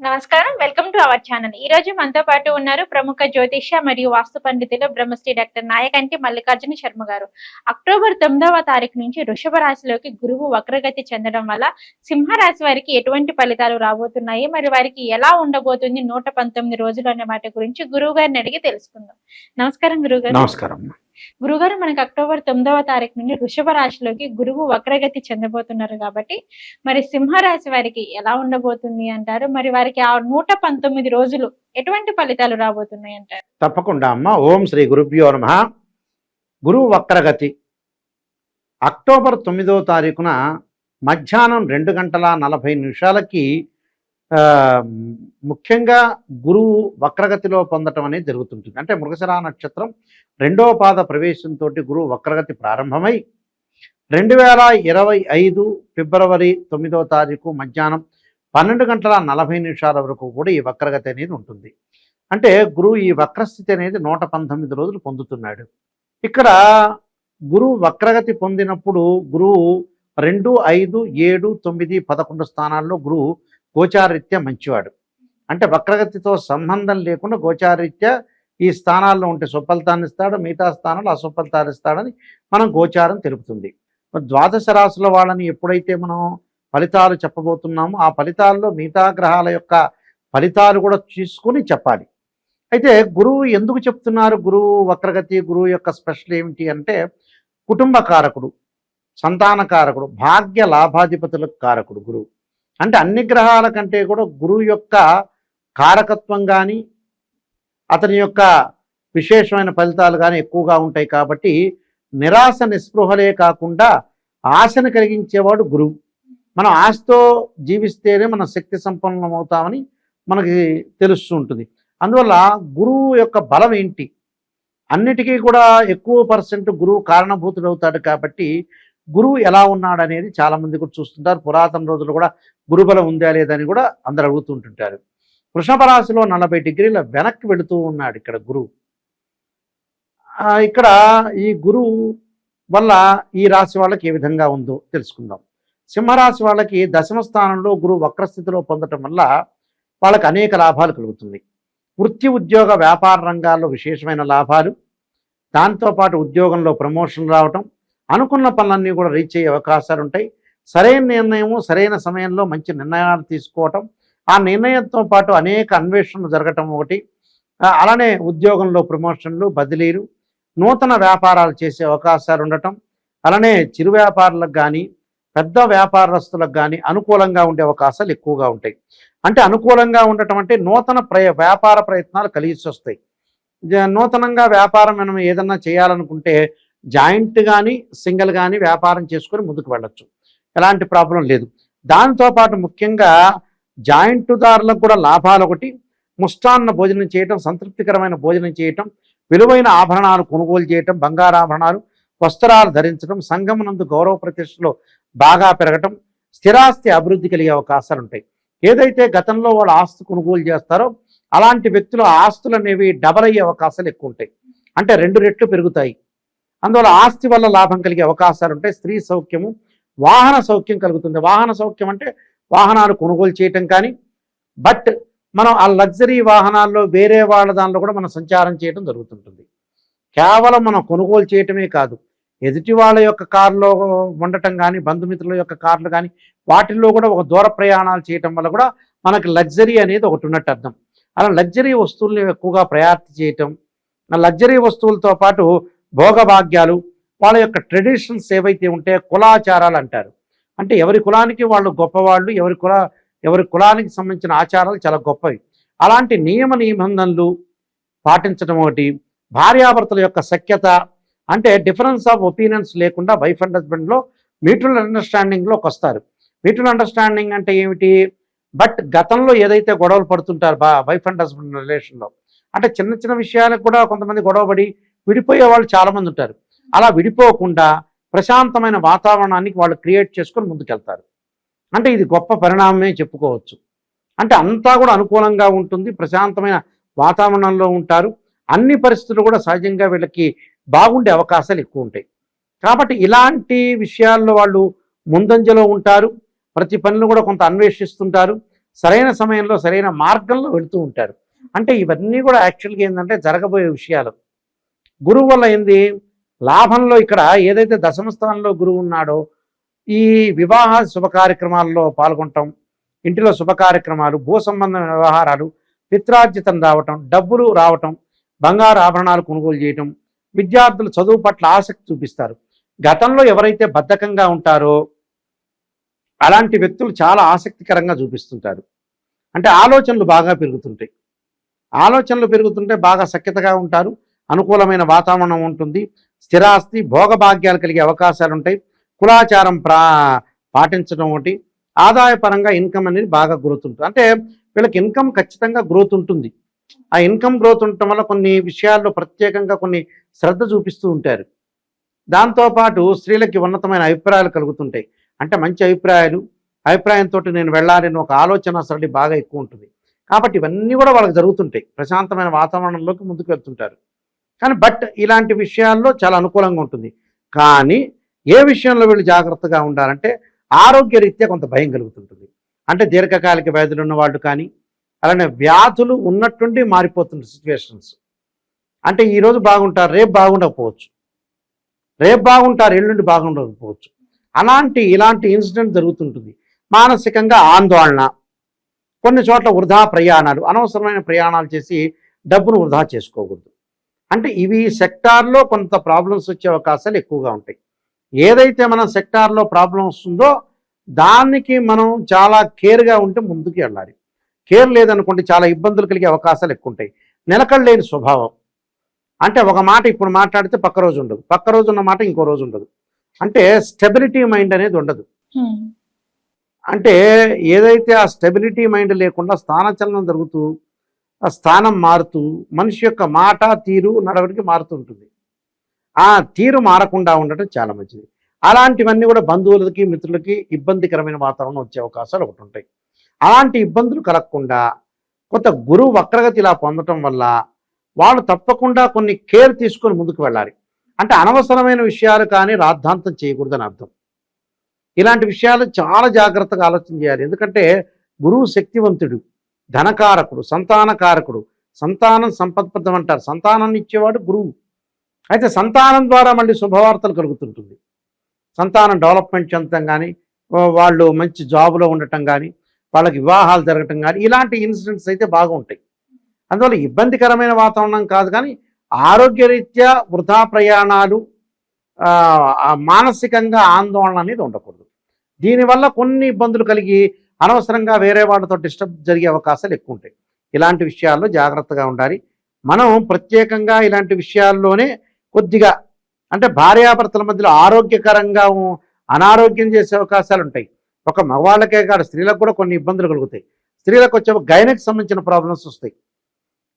నమస్కారం, welcome to our channel. ఈ రోజు మనతో పాటు ఉన్నారు ప్రముఖ జ్యోతిష్య మరియు వాస్తు పండితులు బ్రహ్మశ్రీ డాక్టర్ నాయకంటి మల్లికార్జున శర్మ గారు. అక్టోబర్ 9వ తారీఖు నుంచి వృషభ రాశిలోకి గురువు వక్రగతి చెందడం వల్ల సింహరాశి వారికి ఎటువంటి ఫలితాలు రాబోతున్నాయి, మరి వారికి ఎలా ఉండబోతుంది 119 రోజులు అనే వాటి గురించి గురువు గారిని అడిగి తెలుసుకుందాం. నమస్కారం గురుగారు. నమస్కారం. గురుగారు, మనకి అక్టోబర్ 9వ తారీఖు నుండి వృషభ రాశిలోకి గురువు వక్రగతి చెందబోతున్నారు కాబట్టి మరి సింహరాశి వారికి ఎలా ఉండబోతుంది అంటారు? మరి వారికి ఆ 119 రోజులు ఎటువంటి ఫలితాలు రాబోతున్నాయి అంటారు? తప్పకుండా అమ్మ. ఓం శ్రీ గురుభ్యో నమః. గురువు వక్రగతి అక్టోబర్ 9వ తారీఖున మధ్యాహ్నం 2:40 ముఖ్యంగా గురువు వక్రగతిలో పొందటం అనేది జరుగుతుంటుంది. అంటే మృగశిర నక్షత్రం 2వ పాద ప్రవేశంతో గురువు వక్రగతి ప్రారంభమై 2025 ఫిబ్రవరి 9వ తారీఖు మధ్యాహ్నం 12:40 వరకు కూడా ఈ వక్రగతి అనేది ఉంటుంది. అంటే గురువు ఈ వక్రస్థితి అనేది 119 రోజులు పొందుతున్నాడు. ఇక్కడ గురువు వక్రగతి పొందినప్పుడు గురువు 2, 5, 7, 9, 11 స్థానాల్లో గురువు గోచారరీత్యా మంచివాడు. అంటే వక్రగతితో సంబంధం లేకుండా గోచారరీత్యా ఈ స్థానాల్లో ఉంటే సుఫలితాన్ని ఇస్తాడు, మిగతా స్థానాలు అసుఫలితాన్ని ఇస్తాడని మనం గోచారం తెలుపుతుంది. ద్వాదశ రాశుల వాళ్ళని ఎప్పుడైతే మనం ఫలితాలు చెప్పబోతున్నామో ఆ ఫలితాల్లో మిగతా గ్రహాల యొక్క ఫలితాలు కూడా చూసుకుని చెప్పాలి. అయితే గురువు ఎందుకు చెప్తున్నారు? గురువు వక్రగతి గురువు యొక్క స్పెషల్ ఏమిటి అంటే కుటుంబ కారకుడు, సంతాన కారకుడు, భాగ్య లాభాధిపతులకు కారకుడు గురువు. అంటే అన్ని గ్రహాల కంటే కూడా గురువు యొక్క కారకత్వం కానీ అతని యొక్క విశేషమైన ఫలితాలు కానీ ఎక్కువగా ఉంటాయి. కాబట్టి నిరాశ నిస్పృహలే కాకుండా ఆశను కలిగించేవాడు గురువు. మనం ఆశతో జీవిస్తేనే మనం శక్తి సంపన్నం అవుతామని మనకి తెలుస్తూ ఉంటుంది. అందువల్ల గురువు యొక్క బలం ఏంటి? అన్నిటికీ కూడా ఎక్కువ పర్సెంట్ గురువు కారణభూతుడు అవుతాడు. కాబట్టి గురువు ఎలా ఉన్నాడు అనేది చాలామంది కూడా చూస్తుంటారు. పురాతన రోజులు కూడా గురుబలం ఉందా లేదని కూడా అందరు అడుగుతుంటుంటారు. వృషభ రాశిలో 40 డిగ్రీల వెనక్కి వెళుతూ ఉన్నాడు ఇక్కడ గురువు. ఇక్కడ ఈ గురువు వల్ల ఈ రాశి వాళ్ళకి ఏ విధంగా ఉందో తెలుసుకుందాం. సింహరాశి వాళ్ళకి 10వ స్థానంలో గురువు వక్రస్థితిలో పొందటం వల్ల వాళ్ళకి అనేక లాభాలు కలుగుతుంది. వృత్తి, ఉద్యోగ, వ్యాపార రంగాల్లో విశేషమైన లాభాలు, దాంతోపాటు ఉద్యోగంలో ప్రమోషన్ రావటం, అనుకున్న పనులన్నీ కూడా రీచ్ అయ్యే అవకాశాలు ఉంటాయి. సరైన నిర్ణయము సరైన సమయంలో మంచి నిర్ణయాలు తీసుకోవటం, ఆ నిర్ణయంతో పాటు అనేక అన్వేషణలు జరగటం ఒకటి. అలానే ఉద్యోగంలో ప్రమోషన్లు, బదిలీలు, నూతన వ్యాపారాలు చేసే అవకాశాలు ఉండటం, అలానే చిరు వ్యాపారులకు కానీ పెద్ద వ్యాపారస్తులకు కానీ అనుకూలంగా ఉండే అవకాశాలు ఎక్కువగా ఉంటాయి. అంటే అనుకూలంగా ఉండటం అంటే నూతన వ్యాపార ప్రయత్నాలు కలిసి వస్తాయి. నూతనంగా వ్యాపారం మనం ఏదన్నా చేయాలనుకుంటే జాయింట్ కానీ సింగిల్ కానీ వ్యాపారం చేసుకొని ముందుకు వెళ్ళొచ్చు, ఎలాంటి ప్రాబ్లం లేదు. దాంతోపాటు ముఖ్యంగా జాయింటుదారులకు కూడా లాభాలు ఒకటి. ముష్టాన్న భోజనం చేయటం, సంతృప్తికరమైన భోజనం చేయటం, విలువైన ఆభరణాలు కొనుగోలు చేయటం, బంగారాభరణాలు, వస్త్రాలు ధరించడం, సంఘమునందు గౌరవ ప్రతిష్టలో బాగా పెరగటం, స్థిరాస్తి అభివృద్ధి కలిగే అవకాశాలు ఉంటాయి. ఏదైతే గతంలో వాళ్ళు ఆస్తి కొనుగోలు చేస్తారో అలాంటి వ్యక్తులు ఆస్తులు అనేవి డబల్ అయ్యే అవకాశాలు ఎక్కువ ఉంటాయి. అంటే 2 రెట్లు పెరుగుతాయి. అందువల్ల ఆస్తి వల్ల లాభం కలిగే అవకాశాలు ఉంటాయి. స్త్రీ సౌఖ్యము, వాహన సౌఖ్యం కలుగుతుంది. వాహన సౌఖ్యం అంటే వాహనాలు కొనుగోలు చేయటం కానీ, బట్ మనం ఆ లగ్జరీ వాహనాల్లో వేరే వాళ్ళ దానిలో కూడా మనం సంచారం చేయడం జరుగుతుంటుంది. కేవలం మనం కొనుగోలు చేయటమే కాదు, ఎదుటి వాళ్ళ యొక్క కారులో ఉండటం కానీ, బంధుమిత్రుల యొక్క కార్లు కానీ వాటిల్లో కూడా ఒక దూర ప్రయాణాలు చేయటం వల్ల కూడా మనకి లగ్జరీ అనేది ఒకటి ఉన్నట్టు అర్థం. అలా లగ్జరీ వస్తువుల్ని ఎక్కువగా ప్రయారిటీ చేయటం, లగ్జరీ వస్తువులతో పాటు భోగభాగ్యాలు, వాళ్ళ యొక్క ట్రెడిషన్స్ ఏవైతే ఉంటాయో కులాచారాలు అంటారు. అంటే ఎవరి కులానికి వాళ్ళు గొప్పవాళ్ళు, ఎవరి కులానికి సంబంధించిన ఆచారాలు చాలా గొప్పవి. అలాంటి నియమ నిబంధనలు పాటించడం ఒకటి. భార్యాభర్తల యొక్క సఖ్యత, అంటే డిఫరెన్స్ ఆఫ్ ఒపీనియన్స్ లేకుండా వైఫ్ అండ్ హస్బెండ్లో మ్యూచువల్ అండర్స్టాండింగ్లోకి వస్తారు. మ్యూచువల్ అండర్స్టాండింగ్ అంటే ఏమిటి? బట్ గతంలో ఏదైతే గొడవలు పడుతుంటారు వైఫ్ అండ్ హస్బెండ్ రిలేషన్లో, అంటే చిన్న చిన్న విషయాలకు కూడా కొంతమంది గొడవపడి విడిపోయే వాళ్ళు చాలామంది ఉంటారు. అలా విడిపోకుండా ప్రశాంతమైన వాతావరణానికి వాళ్ళు క్రియేట్ చేసుకొని ముందుకెళ్తారు. అంటే ఇది గొప్ప పరిణామమే చెప్పుకోవచ్చు. అంటే అంతా కూడా అనుకూలంగా ఉంటుంది, ప్రశాంతమైన వాతావరణంలో ఉంటారు. అన్ని పరిస్థితులు కూడా సహజంగా వీళ్ళకి బాగుండే అవకాశాలు ఎక్కువ ఉంటాయి. కాబట్టి ఇలాంటి విషయాల్లో వాళ్ళు ముందంజలో ఉంటారు. ప్రతి పనిలో కూడా కొంత అన్వేషిస్తుంటారు. సరైన సమయంలో సరైన మార్గంలో వెళుతూ ఉంటారు. అంటే ఇవన్నీ కూడా యాక్చువల్గా ఏంటంటే జరగబోయే విషయాలు. గురువు వల్ల ఏంది లాభంలో ఇక్కడ ఏదైతే దశమ స్థానంలో గురువు ఉన్నాడో ఈ వివాహ శుభ కార్యక్రమాల్లో పాల్గొనటం, ఇంటిలో శుభ కార్యక్రమాలు, భూ సంబంధమైన వ్యవహారాలు, పిత్రార్జితం రావటం, డబ్బులు రావటం, బంగారు ఆభరణాలు కొనుగోలు చేయటం, విద్యార్థులు చదువు పట్ల ఆసక్తి చూపిస్తారు. గతంలో ఎవరైతే బద్ధకంగా ఉంటారో అలాంటి వ్యక్తులు చాలా ఆసక్తికరంగా చూపిస్తుంటారు. అంటే ఆలోచనలు బాగా పెరుగుతుంటాయి. ఆలోచనలు పెరుగుతుంటే బాగా సఖ్యతగా ఉంటారు. అనుకూలమైన వాతావరణం ఉంటుంది. స్థిరాస్తి భోగభాగ్యాలు కలిగే అవకాశాలు ఉంటాయి. కులాచారం పాటించడం ఒకటి. ఆదాయపరంగా ఇన్కమ్ అనేది బాగా గ్రోత్ ఉంటుంది. అంటే వీళ్ళకి ఇన్కమ్ ఖచ్చితంగా గ్రోత్ ఉంటుంది. ఆ ఇన్కమ్ గ్రోత్ ఉండటం వల్ల కొన్ని విషయాల్లో ప్రత్యేకంగా కొన్ని శ్రద్ధ చూపిస్తూ ఉంటారు. దాంతోపాటు స్త్రీలకి ఉన్నతమైన అభిప్రాయాలు కలుగుతుంటాయి. అంటే మంచి అభిప్రాయంతో నేను వెళ్ళాలని ఒక ఆలోచన సరళి బాగా ఎక్కువ ఉంటుంది. కాబట్టి ఇవన్నీ కూడా వాళ్ళకి జరుగుతుంటాయి. ప్రశాంతమైన వాతావరణంలోకి ముందుకు వెళ్తుంటారు. కానీ ఇలాంటి విషయాల్లో చాలా అనుకూలంగా ఉంటుంది. కానీ ఏ విషయంలో వీళ్ళు జాగ్రత్తగా ఉండాలంటే ఆరోగ్యరీత్యా కొంత భయం కలుగుతుంటుంది. అంటే దీర్ఘకాలిక వ్యాధులు ఉన్న వాళ్ళు కానీ అలానే వ్యాధులు ఉన్నట్టుండి మారిపోతుంది సిచ్యువేషన్స్. అంటే ఈరోజు బాగుంటారు, రేపు బాగుండకపోవచ్చు, రేపు బాగుంటారు, ఎల్లుండి బాగుండకపోవచ్చు. ఇలాంటి ఇన్సిడెంట్ జరుగుతుంటుంది. మానసికంగా ఆందోళన, కొన్ని చోట్ల వృధా ప్రయాణాలు, అనవసరమైన ప్రయాణాలు చేసి డబ్బును వృధా చేసుకోకూడదు. అంటే ఇవి సెక్టార్లో కొంత ప్రాబ్లమ్స్ వచ్చే అవకాశాలు ఎక్కువగా ఉంటాయి. ఏదైతే మన సెక్టార్లో ప్రాబ్లం వస్తుందో దానికి మనం చాలా కేర్గా ఉంటే ముందుకు వెళ్ళాలి. కేర్ లేదనుకోండి చాలా ఇబ్బందులు కలిగే అవకాశాలు ఎక్కువ ఉంటాయి. నిలకడలేని స్వభావం, అంటే ఒక మాట ఇప్పుడు మాట్లాడితే పక్క రోజు ఉండదు, పక్క రోజు ఉన్న మాట ఇంకో రోజు ఉండదు. అంటే స్టెబిలిటీ మైండ్ అనేది ఉండదు. అంటే ఏదైతే ఆ స్టెబిలిటీ మైండ్ లేకుండా స్థానచలనం జరుగుతూ ఆ స్థానం మారుతూ మనిషి యొక్క మాట తీరు నడవడికి మారుతుంటుంది. ఆ తీరు మారకుండా ఉండటం చాలా మంచిది. అలాంటివన్నీ కూడా బంధువులకి మిత్రులకి ఇబ్బందికరమైన వాతావరణం వచ్చే అవకాశాలు ఒకటి ఉంటాయి. అలాంటి ఇబ్బందులు కలగకుండా కొంత గురువు వక్రగతి ఇలా పొందటం వల్ల వాళ్ళు తప్పకుండా కొన్ని కేర్ తీసుకొని ముందుకు వెళ్ళాలి. అంటే అనవసరమైన విషయాలు కానీ రాద్ధాంతం చేయకూడదని అర్థం. ఇలాంటి విషయాలు చాలా జాగ్రత్తగా ఆలోచన చేయాలి. ఎందుకంటే గురువు శక్తివంతుడు, ధనకారకుడు, సంతానకారకుడు, సంతానం సంపత్పదం అంటారు. సంతానాన్ని ఇచ్చేవాడు గురువు. అయితే సంతానం ద్వారా మళ్ళీ శుభవార్తలు కలుగుతుంటుంది. సంతానం డెవలప్మెంట్ చెందటం కానీ, వాళ్ళు మంచి జాబులో ఉండటం కానీ, వాళ్ళకి వివాహాలు జరగటం కానీ, ఇలాంటి ఇన్సిడెంట్స్ అయితే బాగుంటాయి. అందువల్ల ఇబ్బందికరమైన వాతావరణం కాదు, కానీ ఆరోగ్యరీత్యా వృధా ప్రయాణాలు, మానసికంగా ఆందోళన అనేది ఉండకూడదు. దీనివల్ల కొన్ని ఇబ్బందులు కలిగి అనవసరంగా వేరే వాళ్ళతో డిస్టర్బ్ జరిగే అవకాశాలు ఎక్కువ ఉంటాయి. ఇలాంటి విషయాల్లో జాగ్రత్తగా ఉండాలి. మనం ప్రత్యేకంగా ఇలాంటి విషయాల్లోనే కొద్దిగా అంటే భార్యాభర్తల మధ్యలో ఆరోగ్యకరంగా అనారోగ్యం చేసే అవకాశాలు ఉంటాయి. ఒక మగవాళ్ళకే కాదు, స్త్రీలకు కూడా కొన్ని ఇబ్బందులు కలుగుతాయి. స్త్రీలకు వచ్చే గైనకి సంబంధించిన ప్రాబ్లమ్స్ వస్తాయి.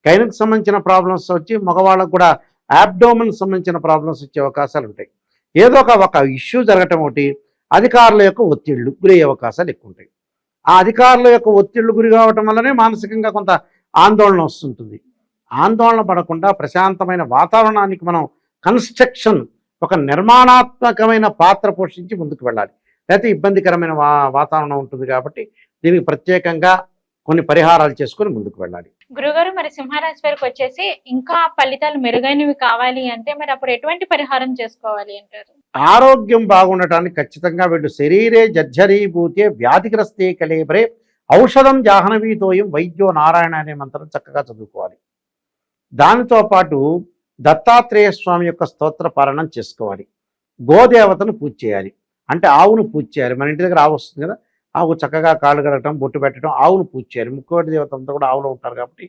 గైనకి సంబంధించిన ప్రాబ్లమ్స్ వచ్చి మగవాళ్ళకు కూడా యాబ్డోమన్ సంబంధించిన ప్రాబ్లమ్స్ వచ్చే అవకాశాలు ఉంటాయి. ఏదో ఒక ఇష్యూ జరగటం ఒకటి, అధికారుల యొక్క ఒత్తిళ్లు గురయ్యే అవకాశాలు ఎక్కువ ఉంటాయి. ఆ అధికారుల యొక్క ఒత్తిళ్లు గురి కావటం వల్లనే మానసికంగా కొంత ఆందోళన వస్తుంటుంది. ఆందోళన పడకుండా ప్రశాంతమైన వాతావరణానికి మనం కన్స్ట్రక్షన్, ఒక నిర్మాణాత్మకమైన పాత్ర పోషించి ముందుకు వెళ్ళాలి. లేకపోతే ఇబ్బందికరమైన వాతావరణం ఉంటుంది. కాబట్టి దీనికి ప్రత్యేకంగా కొన్ని పరిహారాలు చేసుకొని ముందుకు వెళ్ళాలి. గురుగారు, మరి సింహరాశి వారికి వచ్చేసి ఇంకా ఫలితాలు మెరుగైనవి కావాలి అంటే మరి అప్పుడు ఎటువంటి పరిహారం చేసుకోవాలి అంటారు? ఆరోగ్యం బాగుండటానికి ఖచ్చితంగా వీళ్ళు శరీరే జర్జరీభూతే వ్యాధిగ్రస్తే కలేబరే ఔషధం జాహ్నవీతోయం వైద్యో నారాయణ అనే మంత్రం చక్కగా చదువుకోవాలి. దానితో పాటు దత్తాత్రేయ స్వామి యొక్క స్తోత్ర పారాయణం చేసుకోవాలి. గోదేవతను పూజ చేయాలి. అంటే ఆవును పూజ చేయాలి. మన ఇంటి దగ్గర ఆవు వస్తుంది కదా, ఆవు చక్కగా కాళ్ళు కడగటం, బొట్టు పెట్టడం, ఆవును పూజ చేయాలి. ముక్కోటి దేవత అంతా కూడా ఆవులో ఉంటారు కాబట్టి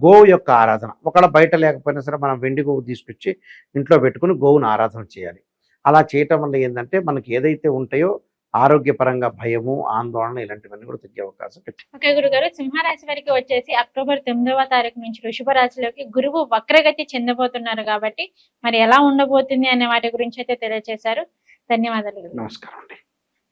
గోవు యొక్క ఆరాధన. ఒకవేళ బయట లేకపోయినా సరే మనం వెండి గోవు తీసుకొచ్చి ఇంట్లో పెట్టుకుని గోవును ఆరాధన చేయాలి. అలా చేయటం వల్ల ఏంటంటే మనకి ఏదైతే ఉంటాయో ఆరోగ్యపరంగా భయము, ఆందోళన ఇలాంటివన్నీ కూడా తగ్గే అవకాశం. ఓకే గురుగారు, సింహరాశి వారికి వచ్చేసి అక్టోబర్ 9వ తారీఖు నుంచి వృషభ రాశిలోకి గురువు వక్రగతి చెందబోతున్నారు కాబట్టి మరి ఎలా ఉండబోతుంది అనే వాటి గురించి అయితే తెలియజేశారు. ధన్యవాదాలు. నమస్కారం అండి.